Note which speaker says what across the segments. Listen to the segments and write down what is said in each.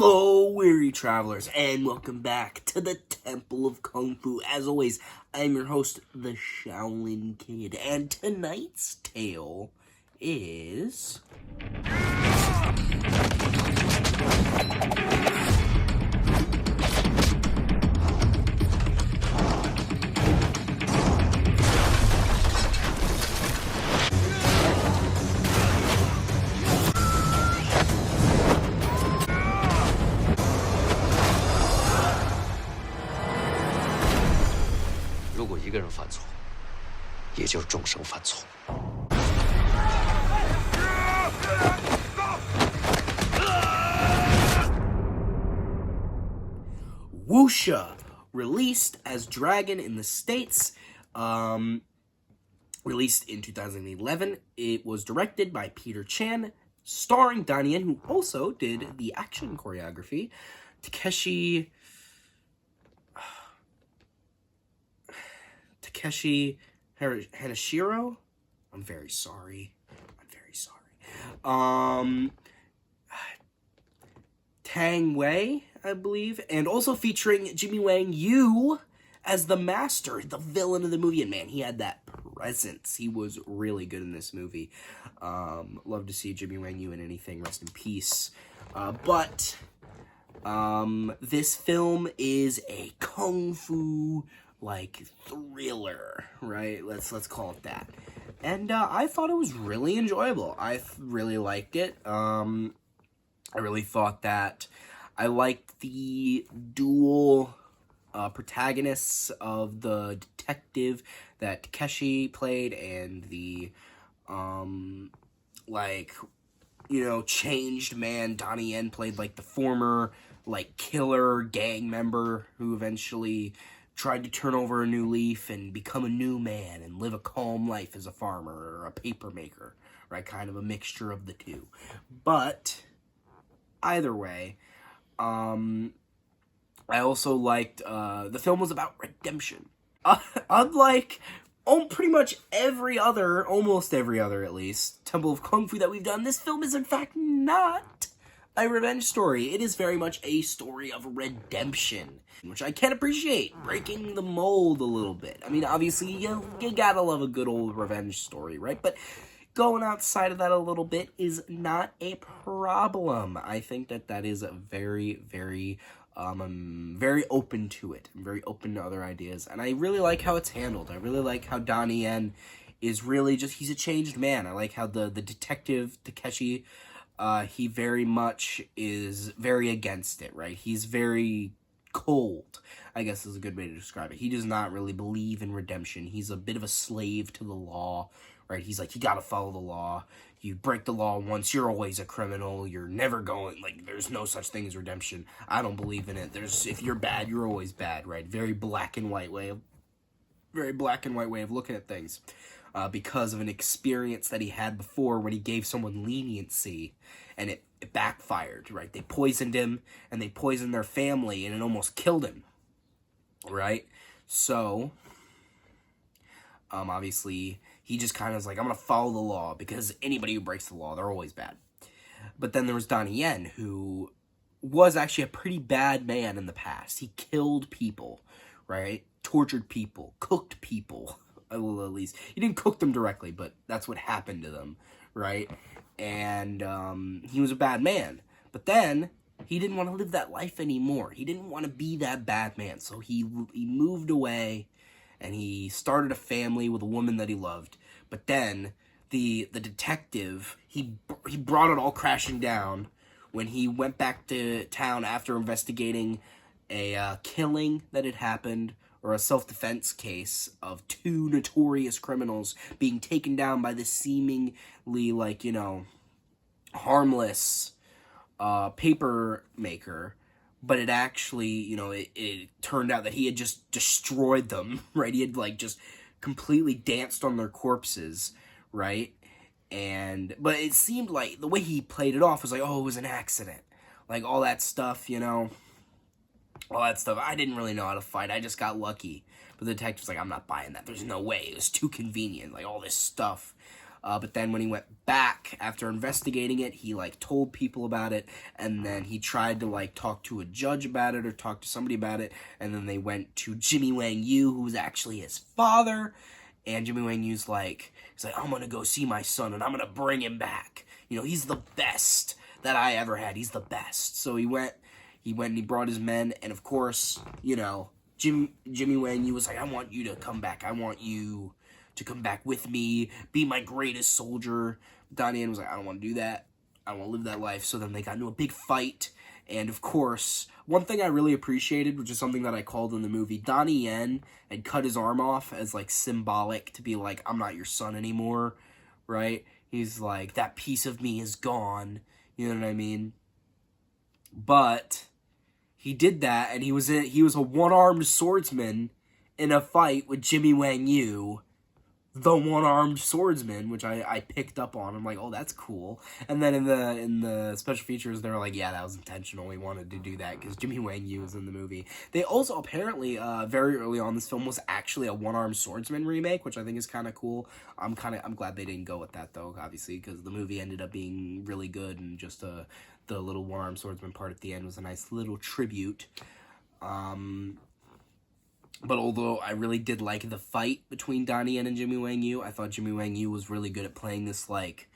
Speaker 1: Hello, weary travelers, and welcome back to the Temple of Kung Fu. As always, I am your host, the Shaolin Kid, and tonight's tale is... Wuxia, released as Dragon in the States, released in 2011. It was directed by Peter Chan, starring Donnie, who also did the action choreography. Takeshi Kaneshiro. I'm very sorry. Tang Wei, I believe, and also featuring Jimmy Wang Yu as the master, the villain of the movie. And man, he had that presence. He was really good in this movie. Love to see Jimmy Wang Yu in anything. Rest in peace. But this film is a kung fu like thriller, right? Let's call it that. And I thought it was really enjoyable. I really liked it. I really thought that I liked the dual protagonists of the detective that Takeshi played and the changed man Donnie Yen played, like the former killer gang member who eventually tried to turn over a new leaf and become a new man and live a calm life as a farmer or a paper maker, right? Kind of a mixture of the two. But either way, I also liked, the film was about redemption. Unlike pretty much almost every other at least, Temple of Kung Fu that we've done, this film is in fact not a revenge story. It is very much a story of redemption, which I can appreciate, breaking the mold a little bit. I mean, obviously, you gotta love a good old revenge story, right? But going outside of that a little bit is not a problem. I think that is very, very, I'm very open to it. I'm very open to other ideas, and I really like how it's handled. I really like how Donnie Yen is really he's a changed man. I like how the detective, Takeshi, he very much is very against it, right? He's very cold, I guess is a good way to describe it. He does not really believe in redemption. He's a bit of a slave to the law, right? He's like, you gotta follow the law. You break the law once, you're always a criminal. You're never going, there's no such thing as redemption. I don't believe in it. If you're bad, you're always bad, right? Very black and white way of looking at things. Because of an experience that he had before when he gave someone leniency, and it backfired, right? They poisoned him, and they poisoned their family, and it almost killed him, right? So, obviously, he just kind of was like, I'm going to follow the law, because anybody who breaks the law, they're always bad. But then there was Donnie Yen, who was actually a pretty bad man in the past. He killed people, right? Tortured people, cooked people, at least. He didn't cook them directly, but that's what happened to them, right? And he was a bad man. But then he didn't want to live that life anymore. He didn't want to be that bad man. So he moved away, and he started a family with a woman that he loved. But then the detective, he brought it all crashing down when he went back to town after investigating a killing that had happened, or a self-defense case of two notorious criminals being taken down by this seemingly, harmless paper maker. But it actually, it turned out that he had just destroyed them, right? He had, just completely danced on their corpses, right? But it seemed like the way he played it off was like, oh, it was an accident. All that stuff, all that stuff. I didn't really know how to fight. I just got lucky. But the detective's like, I'm not buying that. There's no way. It was too convenient. All this stuff. But then when he went back after investigating it, he like told people about it, and then he tried to like talk to a judge about it or talk to somebody about it, and then they went to Jimmy Wang Yu, who was actually his father, and Jimmy Wang Yu's like, he's like, I'm gonna go see my son and I'm gonna bring him back. You know, he's the best that I ever had. He's the best. So he went and he brought his men, and of course, you know, Jimmy Wang Yu was like, I want you to come back. I want you to come back with me, be my greatest soldier. Donnie Yen was like, I don't want to do that. I don't want to live that life. So then they got into a big fight, and of course, one thing I really appreciated, which is something that I called in the movie, Donnie Yen had cut his arm off as like symbolic to be like, I'm not your son anymore, right? He's like, that piece of me is gone. You know what I mean? But he did that, and he was a one-armed swordsman in a fight with Jimmy Wang Yu, the one-armed swordsman, which I picked up on. I'm like, oh, that's cool. And then in the special features, they're like, yeah, that was intentional. We wanted to do that because Jimmy Wang Yu was in the movie. They also apparently very early on, this film was actually a one-armed swordsman remake, which I think is kind of cool. I'm glad they didn't go with that though, obviously, because the movie ended up being really good, and just the little one-armed swordsman part at the end was a nice little tribute. But although I really did like the fight between Donnie Yen and Jimmy Wang Yu, I thought Jimmy Wang Yu was really good at playing this, like,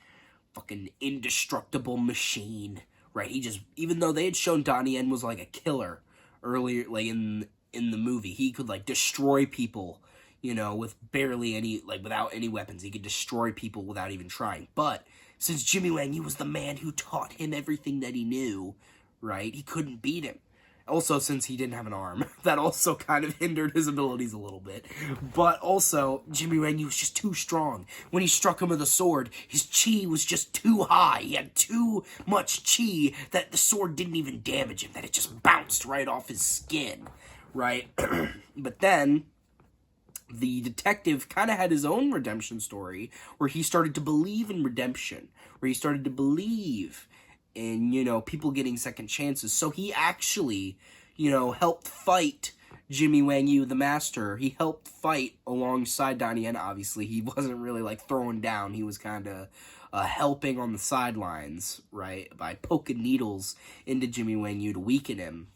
Speaker 1: fucking indestructible machine, right? He just, even though they had shown Donnie Yen was, like, a killer earlier, like, in the movie, he could, like, destroy people, you know, with barely any, like, without any weapons. He could destroy people without even trying. But since Jimmy Wang Yu was the man who taught him everything that he knew, right, he couldn't beat him. Also, since he didn't have an arm, that also kind of hindered his abilities a little bit. But also, Jimmy Wang Yu was just too strong. When he struck him with a sword, his chi was just too high. He had too much chi that the sword didn't even damage him, that it just bounced right off his skin, right? But then, the detective kind of had his own redemption story, where he started to believe in redemption, where he started to believe in, you know, people getting second chances. So he actually, you know, helped fight Jimmy Wang Yu, the master. He helped fight alongside Donnie Yen. Obviously, he wasn't really, like, throwing down. He was kind of helping on the sidelines, right, by poking needles into Jimmy Wang Yu to weaken him.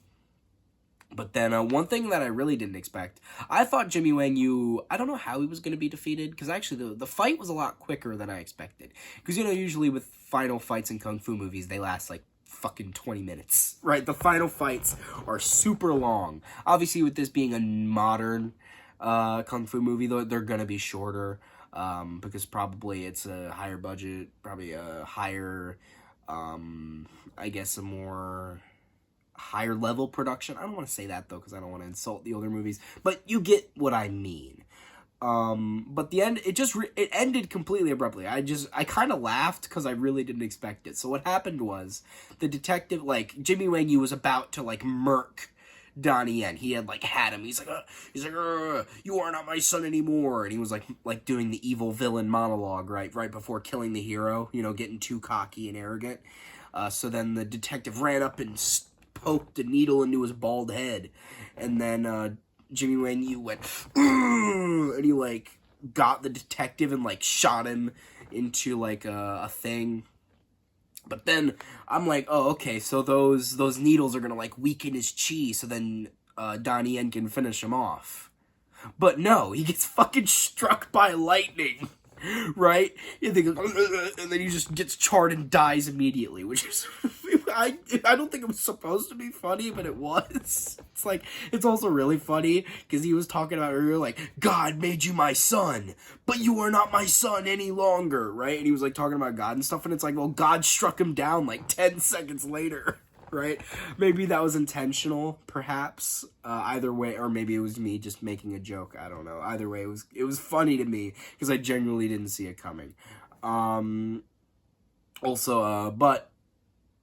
Speaker 1: But then one thing that I really didn't expect, I thought Jimmy Wang Yu, I don't know how he was going to be defeated, because actually the fight was a lot quicker than I expected. Because, you know, usually with final fights in Kung Fu movies, they last like fucking 20 minutes, right? The final fights are super long. Obviously, with this being a modern Kung Fu movie, though, they're going to be shorter, because probably it's a higher budget, probably a higher, I guess a more higher level production. I don't want to say that though, because I don't want to insult the older movies, but you get what I mean. But the end, it ended completely abruptly. I kind of laughed because I really didn't expect it. So what happened was, the detective, like, Jimmy Wang Yu was about to, like, murk Donnie Yen. He had, like, had him. He's like, you are not my son anymore. And he was, like doing the evil villain monologue, right before killing the hero, you know, getting too cocky and arrogant. So then the detective ran up and poked a needle into his bald head, and then Jimmy Wang Yu went, and he, like, got the detective and, like, shot him into, like, a thing. But then I'm like, oh, okay, so those needles are gonna, like, weaken his chi, so then Donnie Yen can finish him off. But no, he gets fucking struck by lightning, right? And then he just gets charred and dies immediately, which is, I don't think it was supposed to be funny, but it was. It's like, it's also really funny, because he was talking about earlier, like, God made you my son, but you are not my son any longer, right? And he was, like, talking about God and stuff, and it's like, well, God struck him down, like, 10 seconds later, right? Maybe that was intentional, perhaps, either way, or maybe it was me just making a joke, I don't know. Either way, it was funny to me, because I genuinely didn't see it coming. But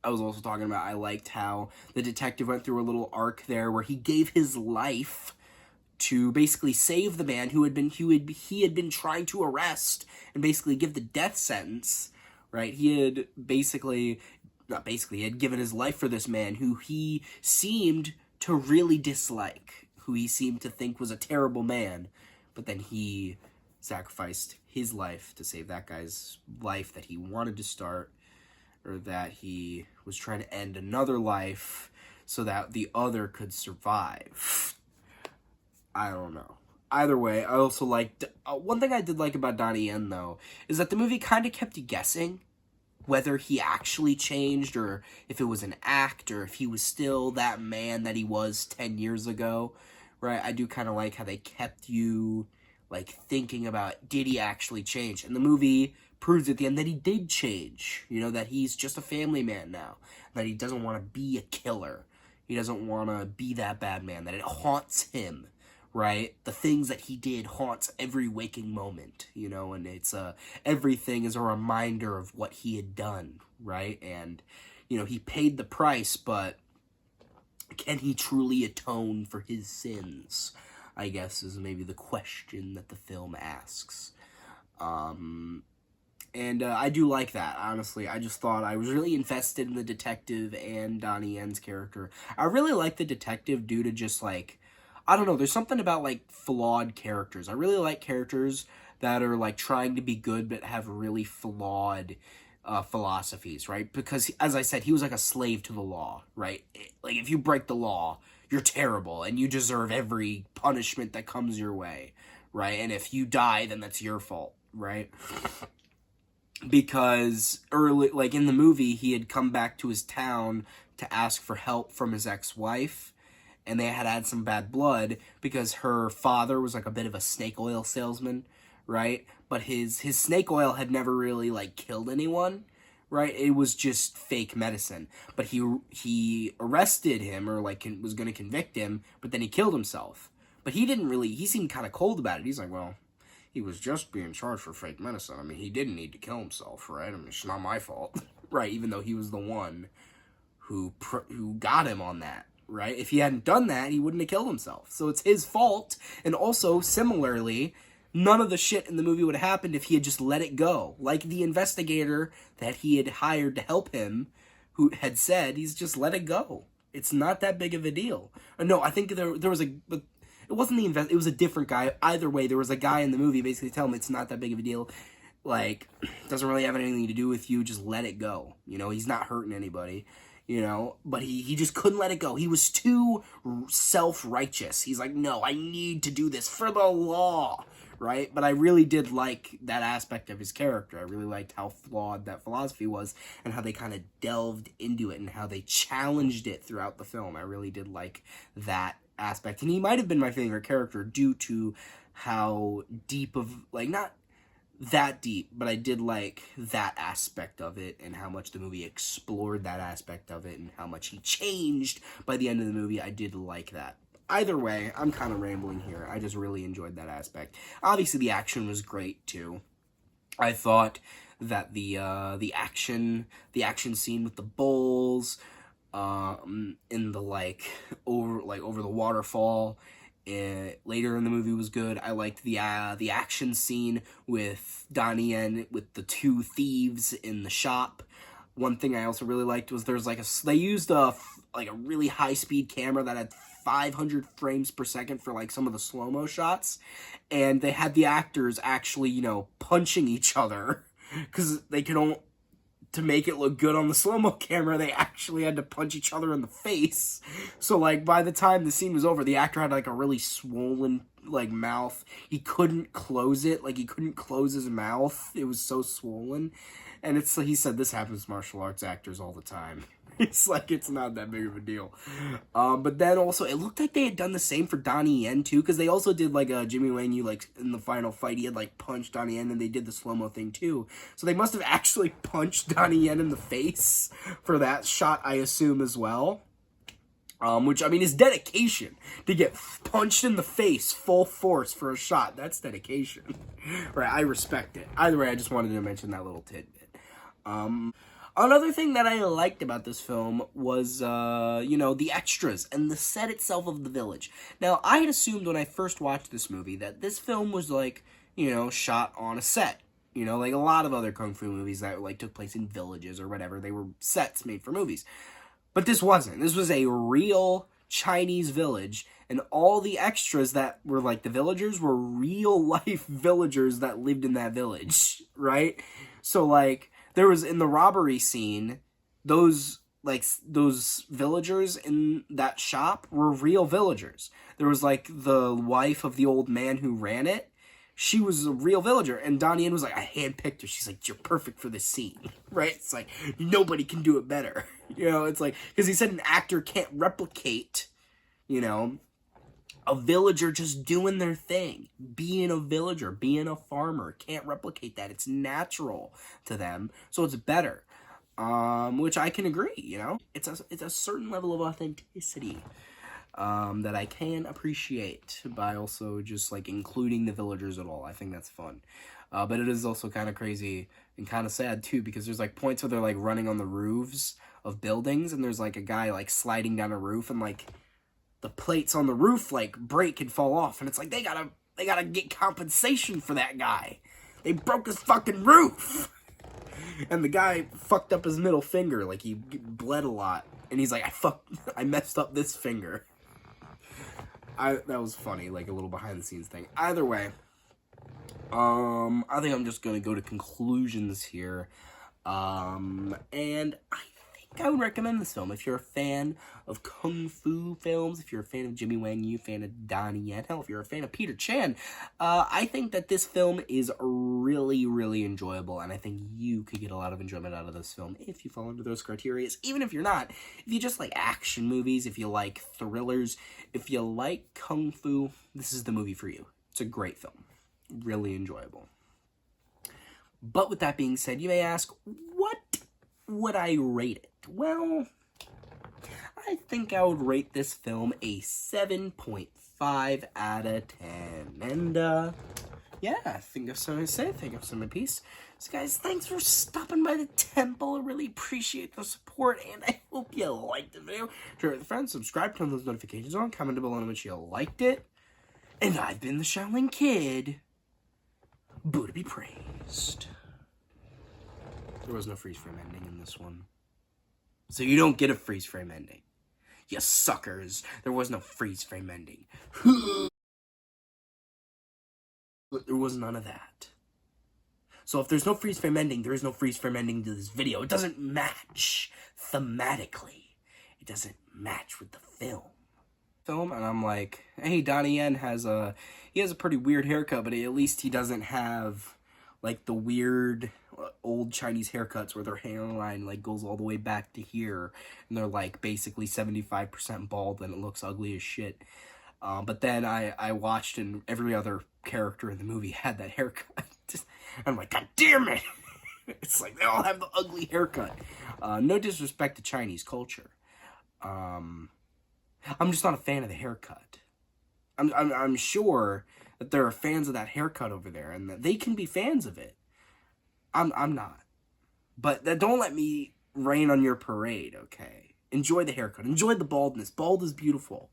Speaker 1: I was also talking about, I liked how the detective went through a little arc there where he gave his life to basically save the man he had been trying to arrest and basically give the death sentence, right? He had he had given his life for this man who he seemed to really dislike, who he seemed to think was a terrible man, but then he sacrificed his life to save that guy's life that he wanted to start, or that he was trying to end another life so that the other could survive. I don't know. Either way, I also liked... one thing I did like about Donnie Yen, though, is that the movie kind of kept you guessing whether he actually changed, or if it was an act, or if he was still that man that he was 10 years ago, right? I do kind of like how they kept you, like, thinking about, did he actually change? And the movie proves at the end that he did change, you know, that he's just a family man now, that he doesn't want to be a killer. He doesn't want to be that bad man, that it haunts him, right? The things that he did haunts every waking moment, you know, and it's, everything is a reminder of what he had done, right? And, you know, he paid the price, but can he truly atone for his sins? I guess is maybe the question that the film asks. And I do like that, honestly. I just thought I was really invested in the detective and Donnie Yen's character. I really like the detective due to just, like, I don't know, there's something about, like, flawed characters. I really like characters that are, like, trying to be good but have really flawed philosophies, right? Because, as I said, he was like a slave to the law, right? Like, if you break the law, you're terrible, and you deserve every punishment that comes your way, right? And if you die, then that's your fault, right? Because early, like in the movie, he had come back to his town to ask for help from his ex-wife, and they had some bad blood because her father was like a bit of a snake oil salesman, right? But his snake oil had never really like killed anyone, right? It was just fake medicine. But he arrested him, or like was going to convict him, but then he killed himself. But he seemed kind of cold about it. He's like, well, he was just being charged for fake medicine. I mean, he didn't need to kill himself, right? I mean, it's not my fault, right? Even though he was the one who got him on that, right? If he hadn't done that, he wouldn't have killed himself. So it's his fault. And also, similarly, none of the shit in the movie would have happened if he had just let it go. Like the investigator that he had hired to help him, who had said, he's just let it go. It's not that big of a deal. No, I think there was a... It wasn't it was a different guy. Either way, there was a guy in the movie basically telling him it's not that big of a deal. Like, doesn't really have anything to do with you. Just let it go. You know, he's not hurting anybody. You know, but he just couldn't let it go. He was too self-righteous. He's like, no, I need to do this for the law, right? But I really did like that aspect of his character. I really liked how flawed that philosophy was and how they kind of delved into it and how they challenged it throughout the film. I really did like that aspect. And he might have been my favorite character due to how deep of, like, not that deep, but I did like that aspect of it and how much the movie explored that aspect of it and how much he changed by the end of the movie. I did like that. Either way, I'm kind of rambling here. I just really enjoyed that aspect. Obviously, the action was great, too. I thought that the action scene with the bulls, in the, over the waterfall, later in the movie was good. I liked the action scene with Donnie Yen with the two thieves in the shop. One thing I also really liked was they used a really high speed camera that had 500 frames per second for like some of the slow-mo shots, and they had the actors actually, you know, punching each other because they could only, to make it look good on the slow-mo camera, they actually had to punch each other in the face. So, like, by the time the scene was over, the actor had, like, a really swollen, like, mouth. He couldn't close it. Like, he couldn't close his mouth. It was so swollen. And he said this happens to martial arts actors all the time. It's like, it's not that big of a deal. But then also, it looked like they had done the same for Donnie Yen, too, because they also did, like, Jimmy Wang Yu, like, in the final fight, he had, like, punched Donnie Yen, and they did the slow-mo thing, too. So they must have actually punched Donnie Yen in the face for that shot, I assume, as well. Which, I mean, is dedication. To get punched in the face full force for a shot, that's dedication. Right, I respect it. Either way, I just wanted to mention that little tidbit. Another thing that I liked about this film was, you know, the extras and the set itself of the village. Now, I had assumed when I first watched this movie that this film was, like, you know, shot on a set. You know, like a lot of other kung fu movies that, like, took place in villages or whatever. They were sets made for movies. But this wasn't. This was a real Chinese village, and all the extras that were like the villagers were real life villagers that lived in that village, right? So like there was in the robbery scene, those villagers in that shop were real villagers. There was like the wife of the old man who ran it. She was a real villager, and Donnie Yen was like, I handpicked her. She's like, you're perfect for this scene, right? It's like, nobody can do it better. You know, it's like, because he said an actor can't replicate, you know, a villager just doing their thing. Being a villager, being a farmer, can't replicate that. It's natural to them, so it's better. Which I can agree, you know? It's a certain level of authenticity that I can appreciate by also just, like, including the villagers at all. I think that's fun. But it is also kind of crazy and kind of sad, too, because there's, like, points where they're, like, running on the roofs of buildings, and there's, like, a guy, like, sliding down a roof, and, like, the plates on the roof, like, break and fall off, and it's like, they gotta get compensation for that guy. They broke his fucking roof! And the guy fucked up his middle finger, like, he bled a lot, and he's like, I messed up this finger. That was funny, like a little behind the scenes thing. Either way, I think I'm just gonna go to conclusions here. And I think I would recommend this film if you're a fan of kung fu films, if you're a fan of Jimmy Wang Yu, fan of Donnie Yen, hell, if you're a fan of Peter Chan. I think that this film is really, really enjoyable, and I think you could get a lot of enjoyment out of this film if you fall into those criteria. Even if you're not, if you just like action movies, if you like thrillers, if you like kung fu, this is the movie for you. It's a great film. Really enjoyable. But with that being said, you may ask, what would I rate it? Well, I think I would rate this film a 7.5 out of 10. And, yeah, I think that's something to say. I think that's something to peace. So, guys, thanks for stopping by the temple. I really appreciate the support, and I hope you liked the video. Share it with friends, subscribe, turn those notifications on, comment below how much you liked it. And I've been the Shaolin Kid. Buddha be praised. There was no freeze frame ending in this one. So you don't get a freeze frame ending. You suckers. There was no freeze frame ending. There was none of that. So if there's no freeze frame ending, there is no freeze frame ending to this video. It doesn't match thematically. It doesn't match with the film. And I'm like, hey, Donnie Yen has a pretty weird haircut, but at least he doesn't have like the weird old Chinese haircuts where their hairline like goes all the way back to here, and they're like basically 75% bald, and it looks ugly as shit. But then I watched, and every other character in the movie had that haircut. I'm like, God damn it! It's like they all have the ugly haircut. No disrespect to Chinese culture. I'm just not a fan of the haircut. I'm sure that there are fans of that haircut over there, and that they can be fans of it. I'm not. But don't let me rain on your parade, okay? Enjoy the haircut. Enjoy the baldness. Bald is beautiful.